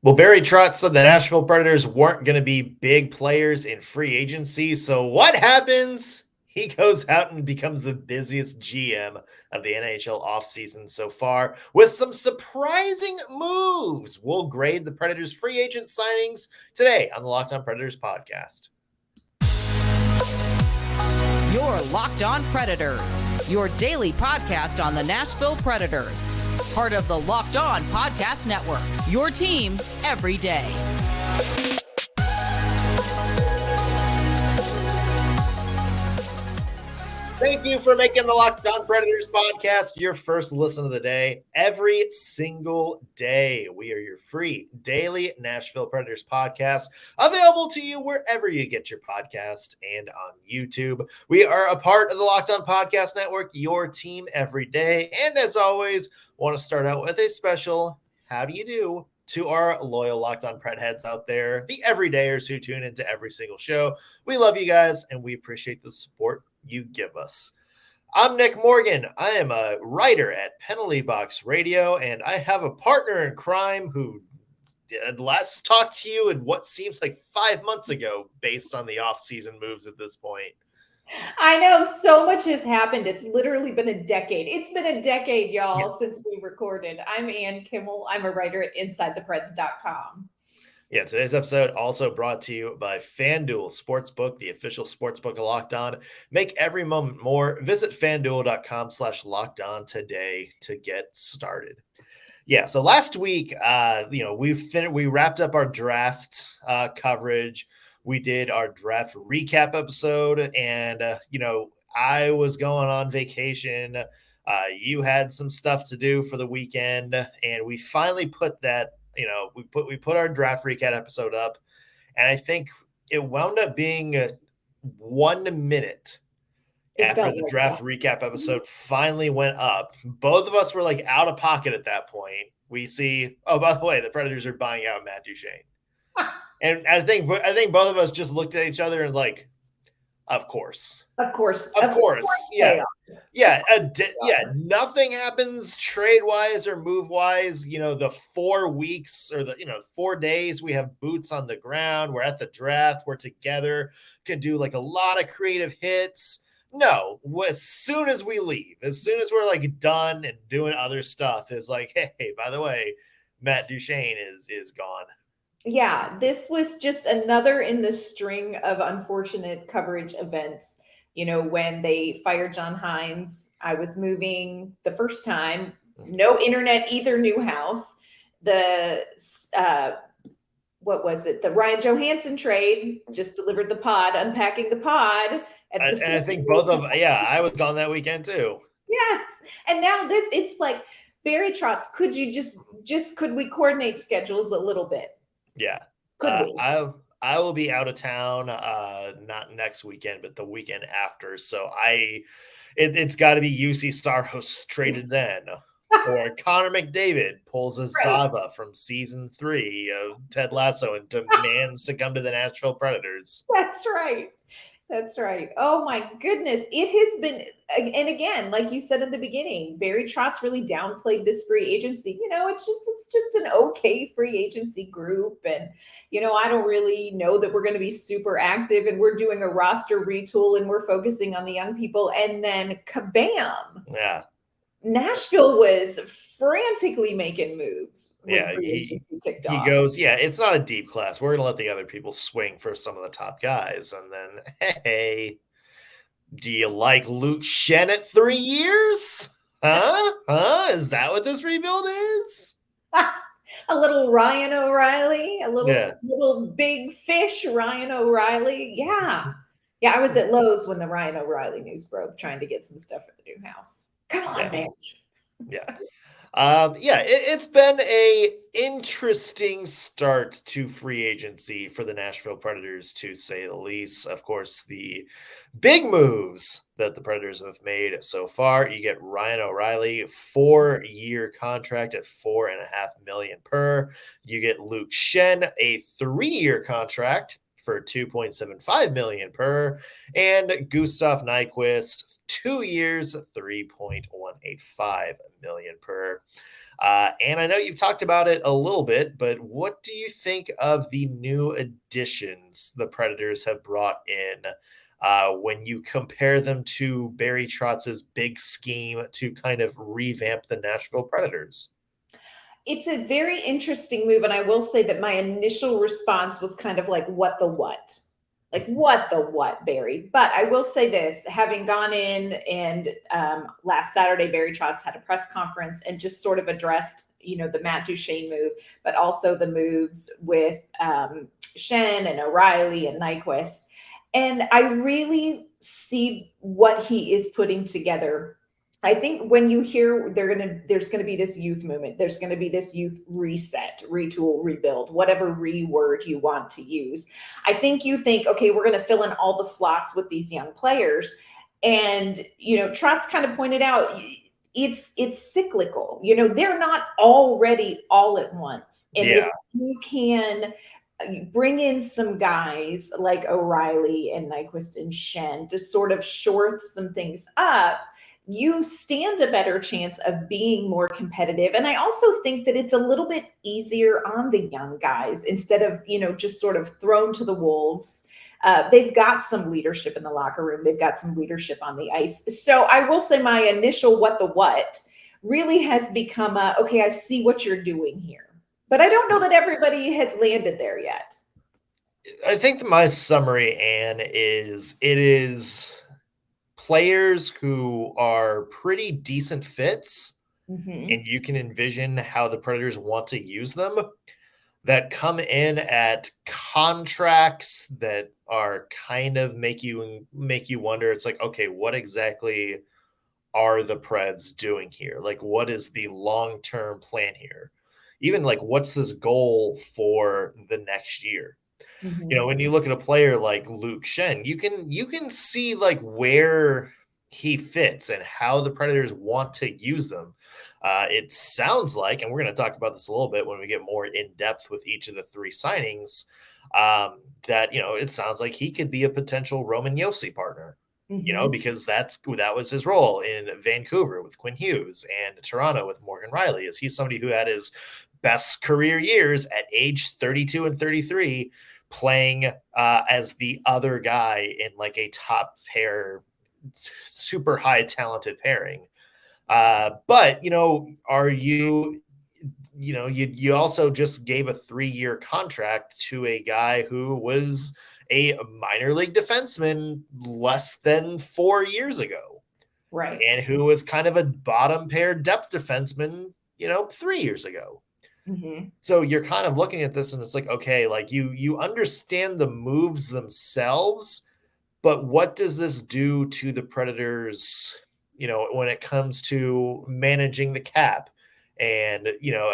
Well, Barry Trotz said the Nashville Predators weren't going to be big players in free agency. So what happens? He goes out and becomes the busiest GM of the NHL offseason so far with some surprising moves. We'll grade the Predators free agent signings today on the Locked On Predators podcast. You're Locked On Predators, your daily podcast on the Nashville Predators. Part of the Locked On Podcast Network, your team every day. Thank you for making the Locked On Predators podcast your first listen of the day. Every single day, we are your free daily Nashville Predators podcast, available to you wherever you get your podcast and on YouTube. We are a part of the Locked On Podcast Network, your team every day. And as always, want to start out with a special how do you do to our loyal Locked On Pred heads out there, the everydayers who tune into every single show. We love you guys, and we appreciate the support you give us. I'm Nick Morgan. I am a writer at Penalty Box Radio, and I have a partner in crime who last talked to you in what seems like 5 months ago based on the offseason moves at this point. I know so much has happened. It's literally been a decade. It's been a decade, y'all, since we recorded. I'm Ann Kimmel. I'm a writer at InsideThePreds.com. Yeah, today's episode also brought to you by FanDuel Sportsbook, the official sportsbook of Locked On. Make every moment more. Visit FanDuel.com/Locked On today to get started. Yeah, so last week, we wrapped up our draft coverage. We did our draft recap episode, and I was going on vacation. You had some stuff to do for the weekend, and we finally put that. We put our draft recap episode up, and I think it wound up being 1 minute after the draft recap episode finally went up. Both of us were like out of pocket at that point. We see, oh, by the way, the Predators are buying out Matt Duchene. And I think both of us just looked at each other and like, of course. Yeah. Nothing happens trade wise or move wise. The 4 weeks or the 4 days we have boots on the ground. We're at the draft. We're together. Can do like a lot of creative hits. No, as soon as we leave, as soon as we're like done and doing other stuff, it's like, hey, by the way, Matt Duchene is gone. Yeah, this was just another in the string of unfortunate coverage events. When they fired John Hines, I was moving the first time, no internet, either new house. The, what was it? The Ryan Johansson trade, just delivered the pod, unpacking the pod. I think I was gone that weekend too. Yes. And now it's like, Barry Trotz, could we coordinate schedules a little bit? Yeah. Could we? I will be out of town, not next weekend, but the weekend after. So it's got to be UC Staros traded then. Or Connor McDavid pulls a Zava from season 3 of Ted Lasso and demands to come to the Nashville Predators. That's right. Oh my goodness. It has been, and again, like you said in the beginning, Barry Trotz really downplayed this free agency. It's just an okay free agency group. And, I don't really know that we're going to be super active, and we're doing a roster retool and we're focusing on the young people. And then kabam. Yeah. Nashville was frantically making moves when free agency kicked off. He goes, it's not a deep class. We're going to let the other people swing for some of the top guys. And then, hey, do you like Luke Schenn at 3 years? Huh? Is that what this rebuild is? A little Ryan O'Reilly, a little big fish Ryan O'Reilly. Yeah. Yeah, I was at Lowe's when the Ryan O'Reilly news broke, trying to get some stuff at the new house. Come on, man. Yeah. It's been a interesting start to free agency for the Nashville Predators, to say the least. Of course, the big moves that the Predators have made so far, you get Ryan O'Reilly, 4-year contract at $4.5 million per. You get Luke Schenn, a 3-year contract for $2.75 million per, and Gustav Nyquist, 2 years, $3.185 million per. And I know you've talked about it a little bit, but what do you think of the new additions the Predators have brought in when you compare them to Barry Trotz's big scheme to kind of revamp the Nashville Predators? It's a very interesting move. And I will say that my initial response was kind of like, what the what? Like, what the what, Barry? But I will say this, having gone in and last Saturday, Barry Trotz had a press conference and just sort of addressed, the Matt Duchene move, but also the moves with Schenn and O'Reilly and Nyquist. And I really see what he is putting together. I think when you hear there's going to be this youth movement, there's going to be this youth reset, retool, rebuild, whatever word you want to use. I think you think, okay, we're going to fill in all the slots with these young players. And, Trotz kind of pointed out it's cyclical. They're not already all at once. And if you can bring in some guys like O'Reilly and Nyquist and Schenn to sort of shore some things up, you stand a better chance of being more competitive. And I also think that it's a little bit easier on the young guys instead of, just sort of thrown to the wolves. They've got some leadership in the locker room. They've got some leadership on the ice. So I will say my initial what the what really has become okay, I see what you're doing here. But I don't know that everybody has landed there yet. I think that my summary, Anne, is it is players who are pretty decent fits, and you can envision how the Predators want to use them, that come in at contracts that are kind of make you wonder. It's like, okay, what exactly are the Preds doing here? Like, what is the long-term plan here? Even like, what's this goal for the next year? When you look at a player like Luke Schenn, you can see like where he fits and how the Predators want to use them. It sounds like, and we're going to talk about this a little bit when we get more in depth with each of the three signings, that, it sounds like he could be a potential Roman Josi partner, because that was his role in Vancouver with Quinn Hughes and Toronto with Morgan Riley. Is he somebody who had his best career years at age 32 and 33 playing as the other guy in like a top pair, super high talented pairing. But, are you also just gave a 3-year contract to a guy who was a minor league defenseman less than 4 years ago. Right. And who was kind of a bottom pair depth defenseman, 3 years ago. So you're kind of looking at this and it's like, okay, like you understand the moves themselves, but what does this do to the Predators, when it comes to managing the cap? And,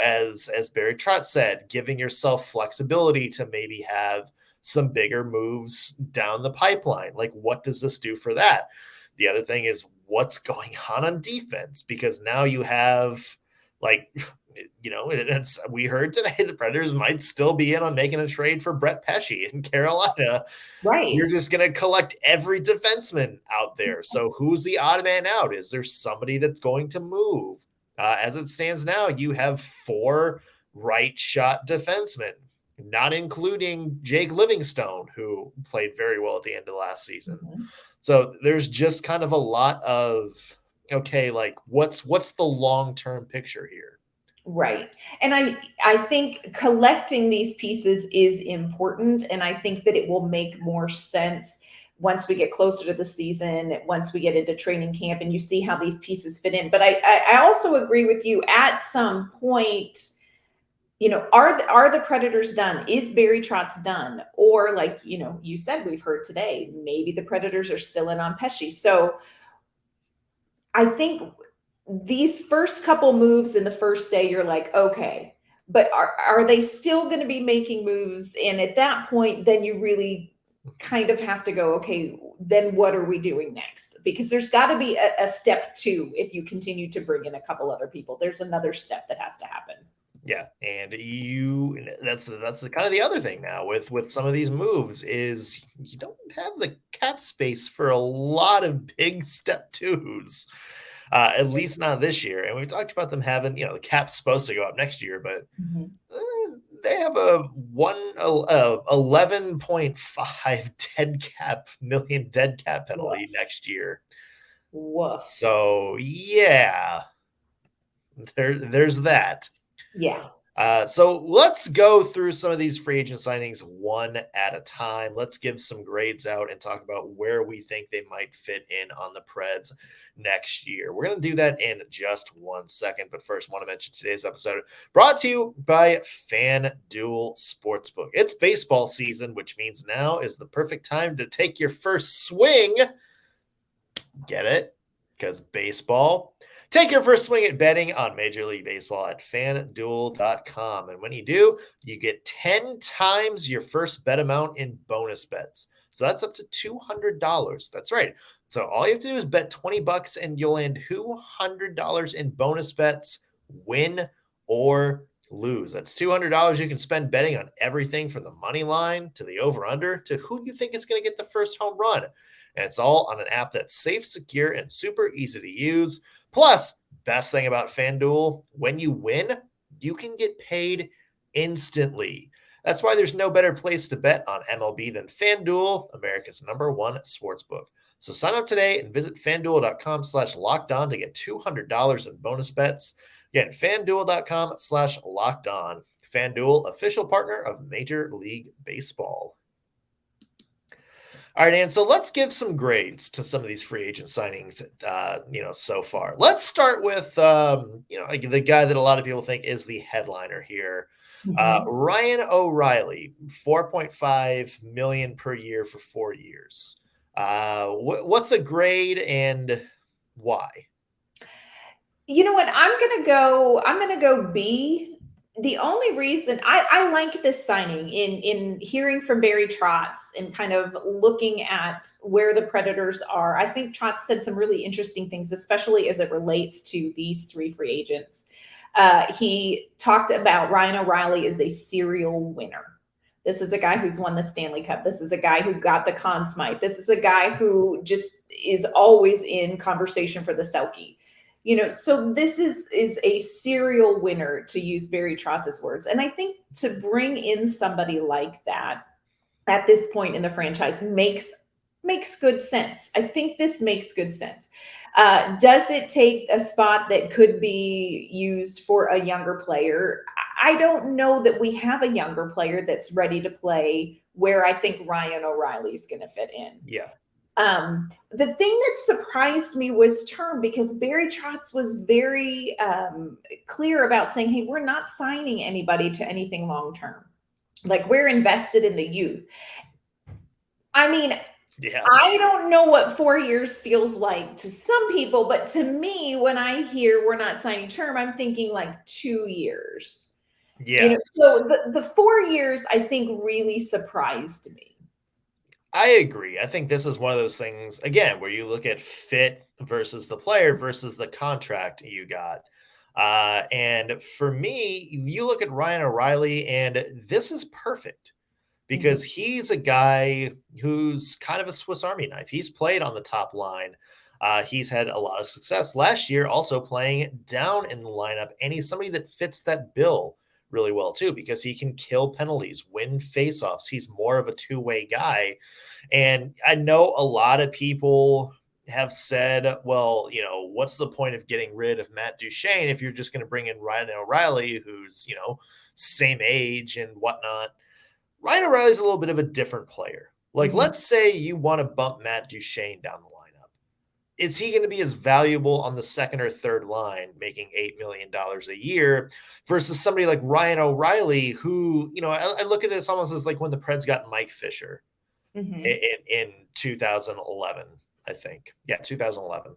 as Barry Trotz said, giving yourself flexibility to maybe have some bigger moves down the pipeline. Like, what does this do for that? The other thing is what's going on defense, because now you have like, we heard today the Predators might still be in on making a trade for Brett Pesce in Carolina. Right. You're just going to collect every defenseman out there. So who's the odd man out? Is there somebody that's going to move? As it stands now, you have 4 right shot defensemen, not including Jake Livingstone, who played very well at the end of last season. So there's just kind of a lot of, okay, like what's the long-term picture here? Right. And I think collecting these pieces is important. And I think that it will make more sense once we get closer to the season, once we get into training camp and you see how these pieces fit in. But I also agree with you at some point, are the Predators done? Is Barry Trotz done? Or like, you said, we've heard today, maybe the Predators are still in on Pesce. So I think these first couple moves in the first day, you're like, okay, but are they still going to be making moves? And at that point, then you really kind of have to go, okay, then what are we doing next? Because there's got to be a step 2 if you continue to bring in a couple other people. There's another step that has to happen. Yeah, and that's the kind of the other thing now with some of these moves is you don't have the cap space for a lot of big step 2s. at least not this year. And we talked about them having, the cap's supposed to go up next year, but they have a 11.5 million dead cap penalty next year. Woof. So yeah, there's that. Yeah. So let's go through some of these free agent signings one at a time. Let's give some grades out and talk about where we think they might fit in on the Preds next year. We're going to do that in just 1 second. But first, I want to mention today's episode brought to you by FanDuel Sportsbook. It's baseball season, which means now is the perfect time to take your first swing. Get it? Because baseball. Take your first swing at betting on Major League Baseball at FanDuel.com. And when you do, you get 10 times your first bet amount in bonus bets. So that's up to $200. That's right. So all you have to do is bet $20 and you'll land $200 in bonus bets, win or lose. That's $200 you can spend betting on everything from the money line to the over-under to who you think is going to get the first home run. And it's all on an app that's safe, secure, and super easy to use. Plus, best thing about FanDuel, when you win, you can get paid instantly. That's why there's no better place to bet on MLB than FanDuel, America's #1 sportsbook. So sign up today and visit FanDuel.com/lockedon to get $200 in bonus bets. Again, FanDuel.com/lockedon. FanDuel, official partner of Major League Baseball. All right, and so let's give some grades to some of these free agent signings, so far. Let's start with, the guy that a lot of people think is the headliner here. Ryan O'Reilly, $4.5 million per year for 4 years. What's a grade and why? You know what? I'm gonna go B. The only reason I like this signing in hearing from Barry Trotz and kind of looking at where the Predators are, I think Trotz said some really interesting things, especially as it relates to these 3 free agents. He talked about Ryan O'Reilly as a serial winner. This is a guy who's won the Stanley Cup. This is a guy who got the Conn Smythe. This is a guy who just is always in conversation for the Selke. So this is a serial winner, to use Barry Trotz's words. And I think to bring in somebody like that at this point in the franchise makes good sense. I think this makes good sense. Does it take a spot that could be used for a younger player? I don't know that we have a younger player that's ready to play where I think Ryan O'Reilly is going to fit in. Yeah. The thing that surprised me was term, because Barry Trotz was very clear about saying, hey, we're not signing anybody to anything long-term. Like, we're invested in the youth. I mean, yeah. I don't know what 4 years feels like to some people, but to me, when I hear we're not signing term, I'm thinking like 2 years. Yeah. So the 4 years, I think, really surprised me. I agree. I think this is one of those things, again, where you look at fit versus the player versus the contract you got. And for me, you look at Ryan O'Reilly, and this is perfect because he's a guy who's kind of a Swiss Army knife. He's played on the top line. He's had a lot of success last year, also playing down in the lineup. And he's somebody that fits that bill really well too, because he can kill penalties, win faceoffs. He's more of a two-way guy. And I know a lot of people have said, well, what's the point of getting rid of Matt Duchene if you're just going to bring in Ryan O'Reilly, who's, same age and whatnot. Ryan O'Reilly's a little bit of a different player. Like, let's say you want to bump Matt Duchene down the lineup. Is he going to be as valuable on the second or third line, making $8 million a year, versus somebody like Ryan O'Reilly, who, I look at this almost as like when the Preds got Mike Fisher in 2011, I think. Yeah, 2011.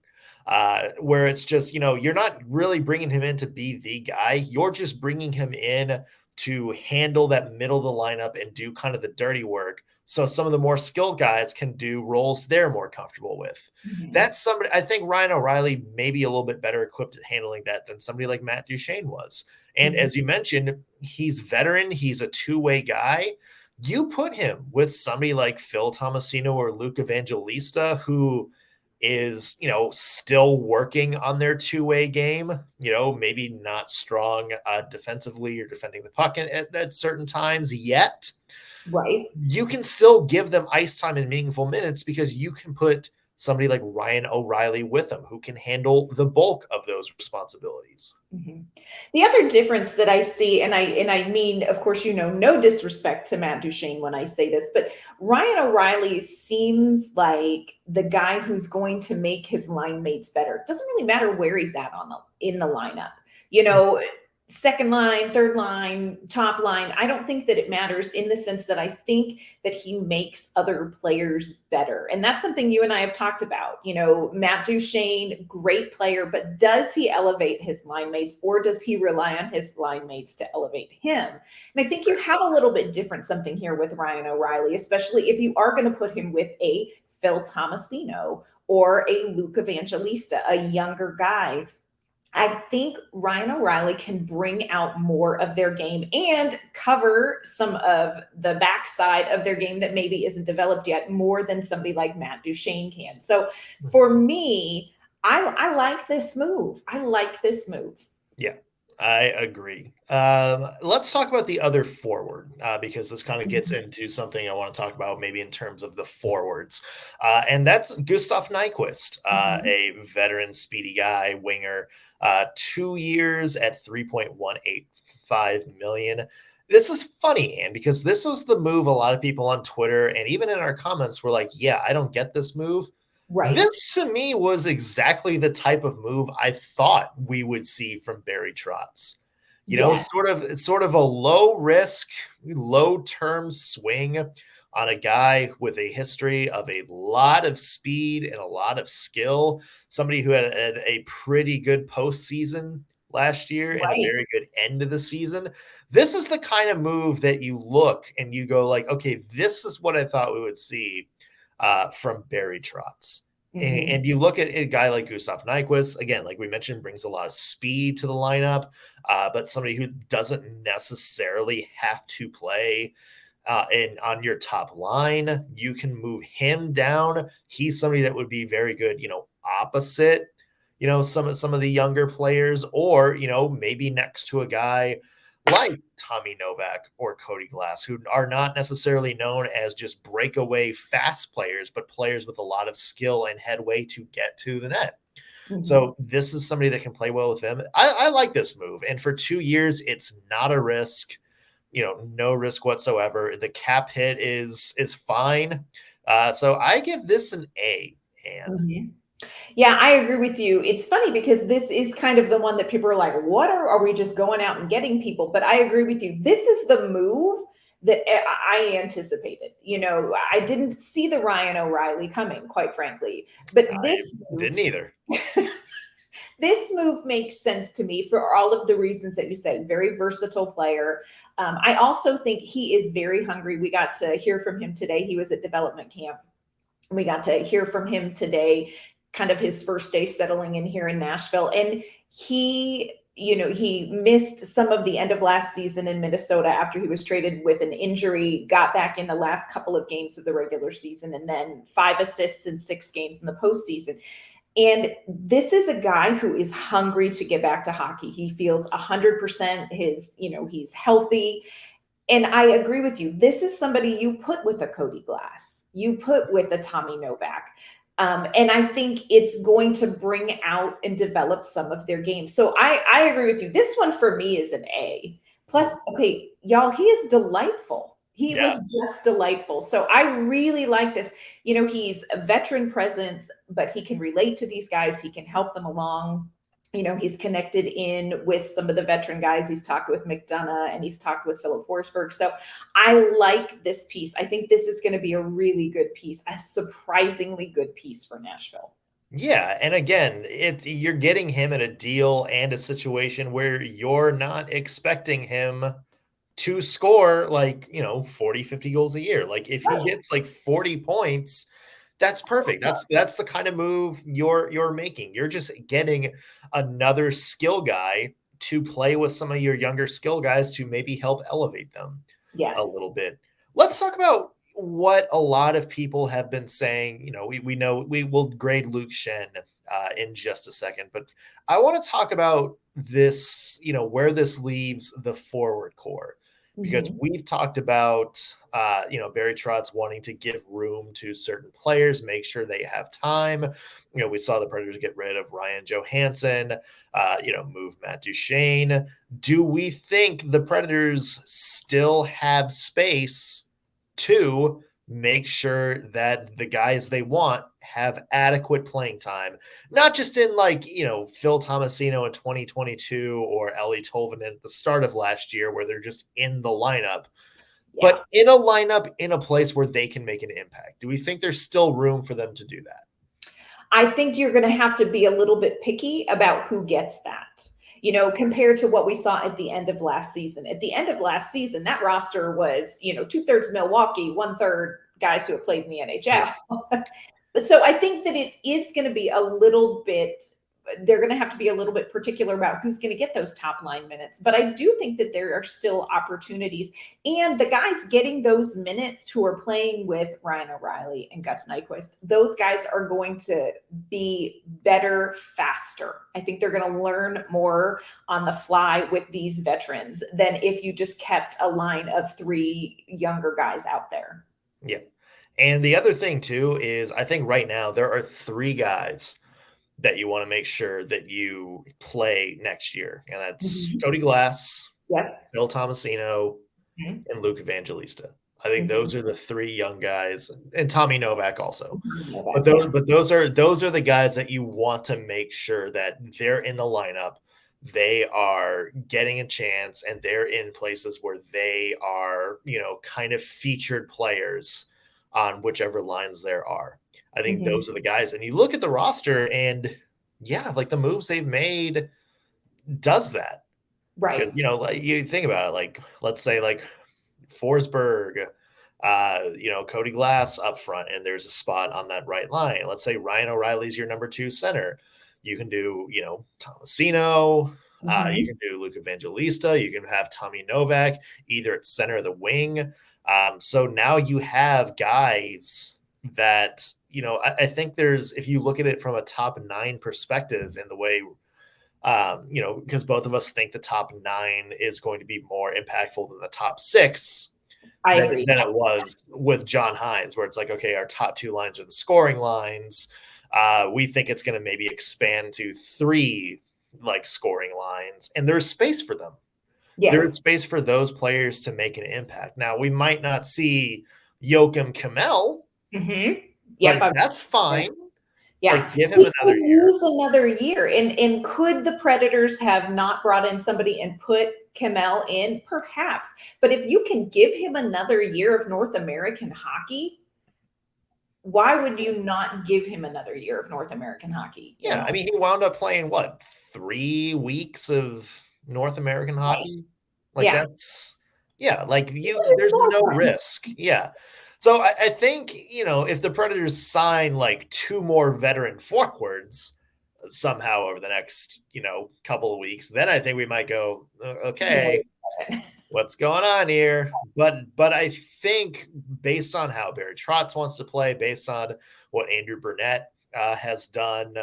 Where it's just, you're not really bringing him in to be the guy. You're just bringing him in to handle that middle of the lineup and do kind of the dirty work. So some of the more skilled guys can do roles they're more comfortable with. That's somebody, I think Ryan O'Reilly may be a little bit better equipped at handling that than somebody like Matt Duchene was. And as you mentioned, he's veteran. He's a two-way guy. You put him with somebody like Phil Tomasino or Luke Evangelista, who is, still working on their two-way game, maybe not strong defensively or defending the puck at certain times yet. Right. You can still give them ice time and meaningful minutes because you can put somebody like Ryan O'Reilly with them who can handle the bulk of those responsibilities. Mm-hmm. The other difference that I see, and I mean, of course, no disrespect to Matt Duchene when I say this, but Ryan O'Reilly seems like the guy who's going to make his line mates better. It doesn't really matter where he's at in the lineup. Second line, third line, top line. I don't think that it matters in the sense that I think that he makes other players better. And that's something you and I have talked about. Matt Duchene, great player, but does he elevate his line mates or does he rely on his line mates to elevate him? And I think you have a little bit different something here with Ryan O'Reilly, especially if you are going to put him with a Phil Tomasino or a Luke Evangelista, a younger guy. I think Ryan O'Reilly can bring out more of their game and cover some of the backside of their game that maybe isn't developed yet more than somebody like Matt Duchene can. So for me, I like this move. Yeah, I agree. Let's talk about the other forward because this kind of gets into something I want to talk about maybe in terms of the forwards. And that's Gustav Nyquist, a veteran, speedy guy, winger. 2 years at $3.185 million. This is funny, Ann, because this was the move a lot of people on Twitter and even in our comments were like, yeah, I don't get this move. Right. This to me was exactly the type of move I thought we would see from Barry Trotz. Sort of a low risk, low term swing on a guy with a history of a lot of speed and a lot of skill, somebody who had a pretty good postseason last year and a very good end of the season. This is the kind of move that you look and you go like, okay, this is what I thought we would see from Barry Trotz. And you look at a guy like Gustav Nyquist, again, like we mentioned, brings a lot of speed to the lineup, but somebody who doesn't necessarily have to play and on your top line. You can move him down. He's somebody that would be very good, opposite, some of the younger players, or, maybe next to a guy like Tommy Novak or Cody Glass, who are not necessarily known as just breakaway fast players, but players with a lot of skill and headway to get to the net. So this is somebody that can play well with him. I like this move. And for 2 years, it's not a risk. No risk whatsoever. The cap hit is fine. So I give this an A. And yeah, I agree with you. It's funny because this is kind of the one that people are like, what are we just going out and getting people? But I agree with you. This is the move that I anticipated. I didn't see the Ryan O'Reilly coming, quite frankly. But this move, didn't either. This move makes sense to me for all of the reasons that you said. Very versatile player. I also think he is very hungry. We got to hear from him today. He was at development camp. We got to hear from him today, kind of his first day settling in here in Nashville. And he missed some of the end of last season in Minnesota after he was traded with an injury, got back in the last couple of games of the regular season, and then 5 assists in 6 games in the postseason. And this is a guy who is hungry to get back to hockey. He feels 100% he's healthy. And I agree with you. This is somebody you put with a Cody Glass, you put with a Tommy Novak. And I think it's going to bring out and develop some of their games. So I agree with you. This one for me is an A. Plus, okay, y'all, he is delightful. He was just delightful. So I really like this. He's a veteran presence, but he can relate to these guys. He can help them along. He's connected in with some of the veteran guys. He's talked with McDonough and he's talked with Philip Forsberg. So I like this piece. I think this is going to be a really good piece, a surprisingly good piece for Nashville. Yeah. And again, you're getting him in a deal and a situation where you're not expecting him to score 40, 50 goals a year. Like if he gets 40 points, that's perfect. That's the kind of move you're making. You're just getting another skill guy to play with some of your younger skill guys to maybe help elevate them a little bit. Let's talk about what a lot of people have been saying. We know we will grade Luke Schenn in just a second, but I want to talk about this, where this leaves the forward core, because we've talked about, Barry Trotz wanting to give room to certain players, make sure they have time. We saw the Predators get rid of Ryan Johansson, move Matt Duchene. Do we think the Predators still have space to make sure that the guys they want have adequate playing time, not just in Phil Tomasino in 2022 or Ellie Tolvanen at the start of last year where they're just in the lineup, but in a lineup in a place where they can make an impact? Do we think there's still room for them to do that? I think you're going to have to be a little bit picky about who gets that. Compared to what we saw at the end of last season. At the end of last season, that roster was, 2/3 Milwaukee, 1/3 guys who have played in the NHL. So I think that it is going to be they're going to have to be a little bit particular about who's going to get those top line minutes. But I do think that there are still opportunities. And the guys getting those minutes who are playing with Ryan O'Reilly and Gus Nyquist, those guys are going to be better faster. I think they're going to learn more on the fly with these veterans than if you just kept a line of 3 younger guys out there. Yeah. And the other thing too is I think right now there are 3 guys that you want to make sure that you play next year. And that's Cody Glass, Phil Tomasino, and Luke Evangelista. I think those are the 3 young guys, and Tommy Novak also. But those are the guys that you want to make sure that they're in the lineup. They are getting a chance, and they're in places where they are, kind of featured players on whichever lines there are. I think those are the guys. And you look at the roster and the moves they've made does that. Right. You think about it, let's say Forsberg, Cody Glass up front, and there's a spot on that right line. Let's say Ryan O'Reilly's your number 2 center. You can do, Tomasino. You can do Luke Evangelista. You can have Tommy Novak either at center of the wing. So now you have guys that, I think if you look at it from a top 9 perspective in the way, because both of us think the top 9 is going to be more impactful than the top 6. I agree. Than it was with John Hines, where it's okay, our top 2 lines are the scoring lines. We think it's going to maybe expand to 3 scoring lines, and there's space for them. Yeah. There's space for those players to make an impact. Now, we might not see Joakim Kemell. But that's fine. Yeah. Give him another year. Use another year. And could the Predators have not brought in somebody and put Kemell in? Perhaps. But if you can give him another year of North American hockey, why would you not give him another year of North American hockey? Yeah. I mean, he wound up playing 3 weeks of North American hockey? That's there's no risk. Yeah. So I think, if the Predators sign 2 more veteran forwards somehow over the next, couple of weeks, then I think we might go, okay, what's going on here? But I think based on how Barry Trotz wants to play, based on what Andrew Burnett has done,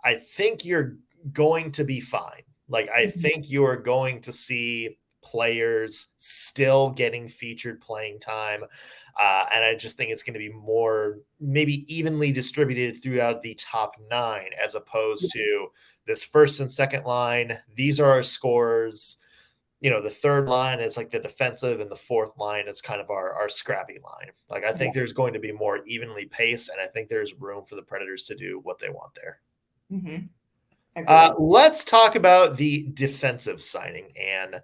I think you're going to be fine. I think you are going to see players still getting featured playing time. And I just think it's going to be more maybe evenly distributed throughout the top 9, as opposed to this first and second line. These are our scorers. The third line is the defensive, and the fourth line is kind of our scrappy line. I think there's going to be more evenly paced, and I think there's room for the Predators to do what they want there. Let's talk about the defensive signing, and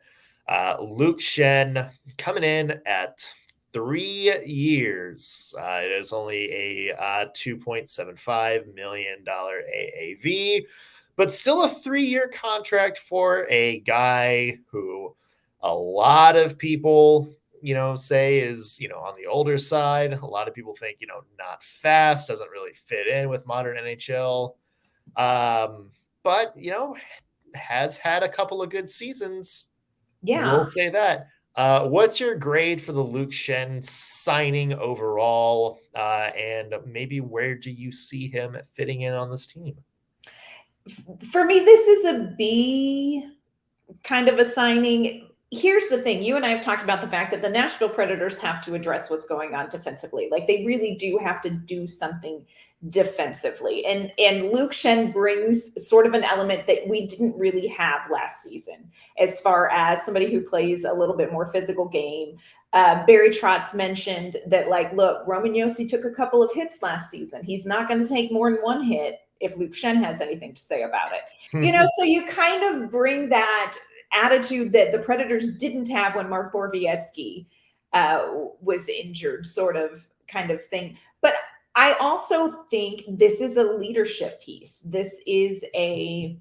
Luke Schenn coming in at 3 years. It is only a $2.75 million AAV, but still a 3-year contract for a guy who a lot of people, say is, on the older side. A lot of people think, not fast, doesn't really fit in with modern NHL. But, has had a couple of good seasons. Yeah. We'll say that. What's your grade for the Luke Schenn signing overall? And maybe where do you see him fitting in on this team? For me, this is a B kind of a signing. Here's the thing. You and I have talked about the fact that the Nashville Predators have to address what's going on defensively. Like they really do have to do something defensively. And Luke Schenn brings sort of an element that we didn't really have last season, as far as somebody who plays a little bit more physical game. Barry Trotz mentioned that, like, look, Roman Josi took a couple of hits last season. He's not going to take more than one hit if Luke Schenn has anything to say about it. So you kind of bring that attitude that the Predators didn't have when Mark Borowiecki was injured, sort of kind of thing. But I also think this is a leadership piece. This is a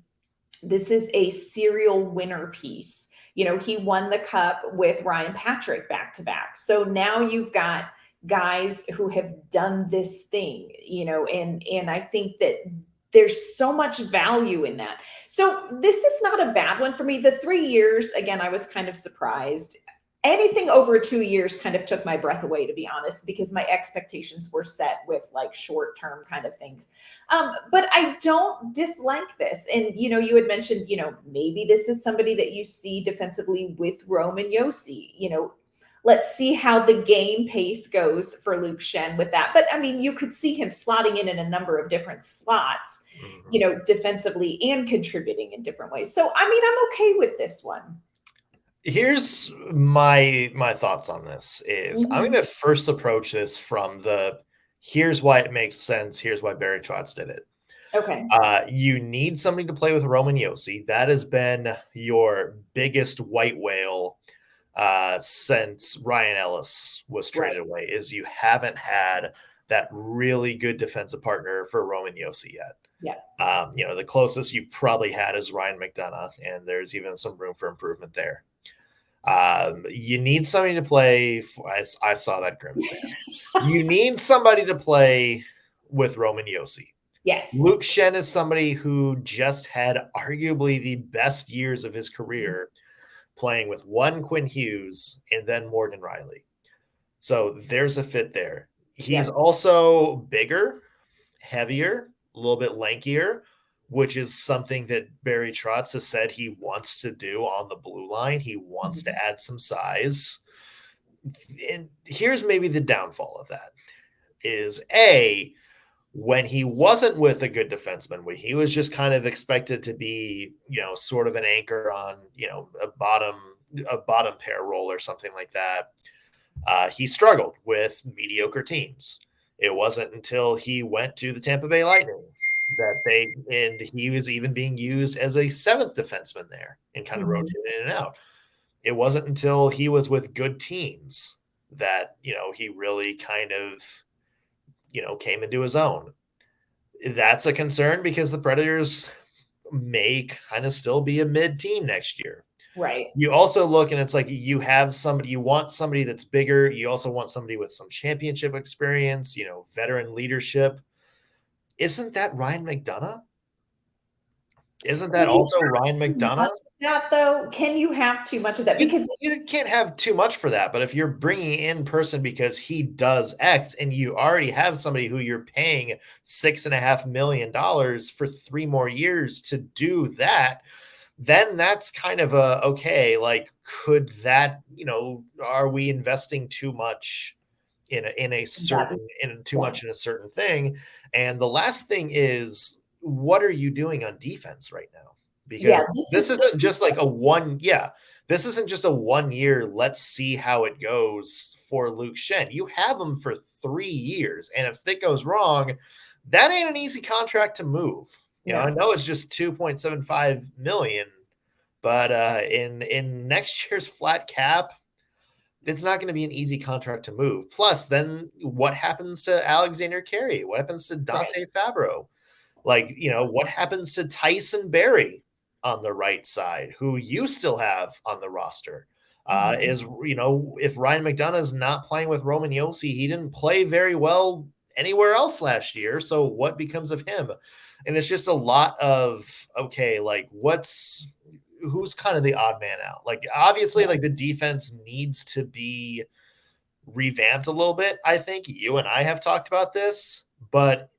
serial winner piece. He won the cup with Ryan Patrick back-to-back. So now you've got guys who have done this thing, and I think that there's so much value in that. So this is not a bad one for me. The 3 years, again, I was kind of surprised. Anything over 2 years kind of took my breath away, to be honest, because my expectations were set with like short-term kind of things. But I don't dislike this. And, you had mentioned, maybe this is somebody that you see defensively with Roman Josi. Let's see how the game pace goes for Luke Schenn with that. But I mean, you could see him slotting in a number of different slots, defensively and contributing in different ways. So, I mean, I'm okay with this one. Here's my thoughts on this is I'm going to first approach this from here's why it makes sense. Here's why Barry Trotz did it. Okay. You need somebody to play with Roman Josi. That has been your biggest white whale since Ryan Ellis was traded away, is you haven't had that really good defensive partner for Roman Josi yet. Yeah. The closest you've probably had is Ryan McDonough, and there's even some room for improvement there. You need somebody to play. I saw that grimace. You need somebody to play with Roman Josi. Yes. Luke Schenn is somebody who just had arguably the best years of his career playing with one Quinn Hughes and then Morgan Riley. So there's a fit there. He's also bigger, heavier, a little bit lankier, which is something that Barry Trotz has said he wants to do on the blue line. He wants to add some size. And here's maybe the downfall of that is when he wasn't with a good defenseman, when he was just kind of expected to be, sort of an anchor on, a bottom pair role or something like that, he struggled with mediocre teams. It wasn't until he went to the Tampa Bay Lightning and he was even being used as a seventh defenseman there and kind of rotated in and out. It wasn't until he was with good teams that, he really kind of, came into his own. That's a concern because the Predators may kind of still be a mid team next year. Right. You also look and it's like you want somebody that's bigger. You also want somebody with some championship experience, veteran leadership. Isn't that Ryan McDonough? Isn't that also Ryan McDonough? That though, can you have too much of that? Because you can't have too much for that. But if you're bringing in person because he does X, and you already have somebody who you're paying $6.5 million for 3 more years to do that, then that's kind of okay. Like, could that, are we investing too much in a certain thing? And the last thing is, what are you doing on defense right now? Because this isn't just like this isn't just a 1 year, let's see how it goes for Luke Schenn. You have him for 3 years. And if it goes wrong, that ain't an easy contract to move. I know it's just $2.75 million, but in next year's flat cap, it's not going to be an easy contract to move. Plus, then what happens to Alexander Carey? What happens to Dante Fabro? Like, what happens to Tyson Barrie on the right side, who you still have on the roster? If Ryan McDonough is not playing with Roman Josi, he didn't play very well anywhere else last year. So what becomes of him? And it's just a lot of, okay, like who's kind of the odd man out? Like, obviously, like the defense needs to be revamped a little bit. I think you and I have talked about this, but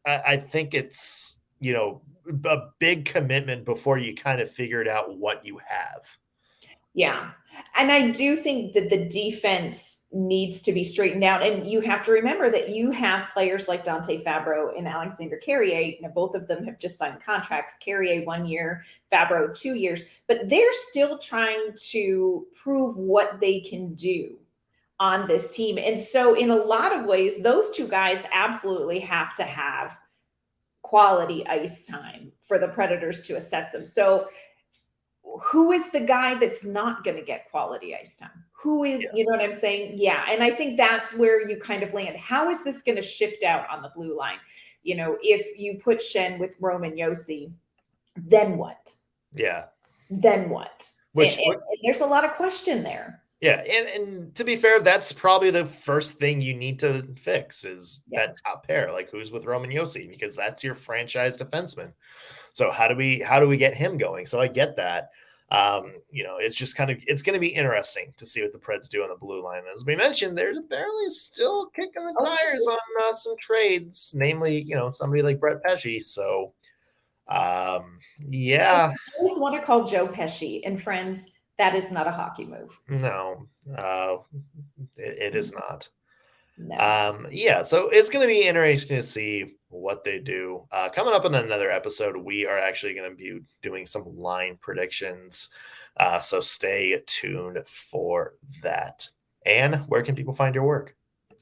I think it's, a big commitment before you kind of figured out what you have. Yeah. And I do think that the defense needs to be straightened out. And you have to remember that you have players like Dante Fabro and Alexander Carrier. Both of them have just signed contracts. Carrier 1 year, Fabro 2 years, but they're still trying to prove what they can do on this team. And so in a lot of ways, those two guys absolutely have to have quality ice time for the Predators to assess them. So who is the guy that's not going to get quality ice time? Who is, you know what I'm saying? Yeah. And I think that's where you kind of land. How is this going to shift out on the blue line? If you put Schenn with Roman Josi, then what? Yeah. Then what? And there's a lot of question there. Yeah, and to be fair, that's probably the first thing you need to fix is that top pair. Like, who's with Roman Josi? Because that's your franchise defenseman. So how do we get him going? So I get that. It's just it's going to be interesting to see what the Preds do on the blue line. As we mentioned, they're apparently still kicking the tires on some trades, namely, somebody like Brett Pesce. So, yeah. I always want to call Joe Pesci and friends. That is not a hockey move. No, it is not. No. So it's going to be interesting to see what they do. Coming up in another episode, we are actually going to be doing some line predictions. So stay tuned for that. Anne, where can people find your work?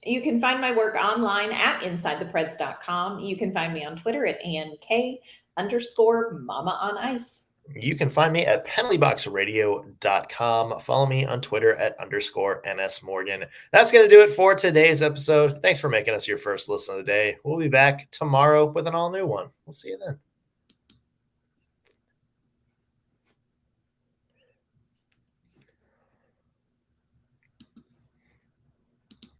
You can find my work online at InsideThePreds.com. You can find me on Twitter at AnnK_Mama on Ice. You can find me at penaltyboxradio.com. Follow me on Twitter at _NSMorgan. That's going to do it for today's episode. Thanks for making us your first listen of the day. We'll be back tomorrow with an all new one. We'll see you then.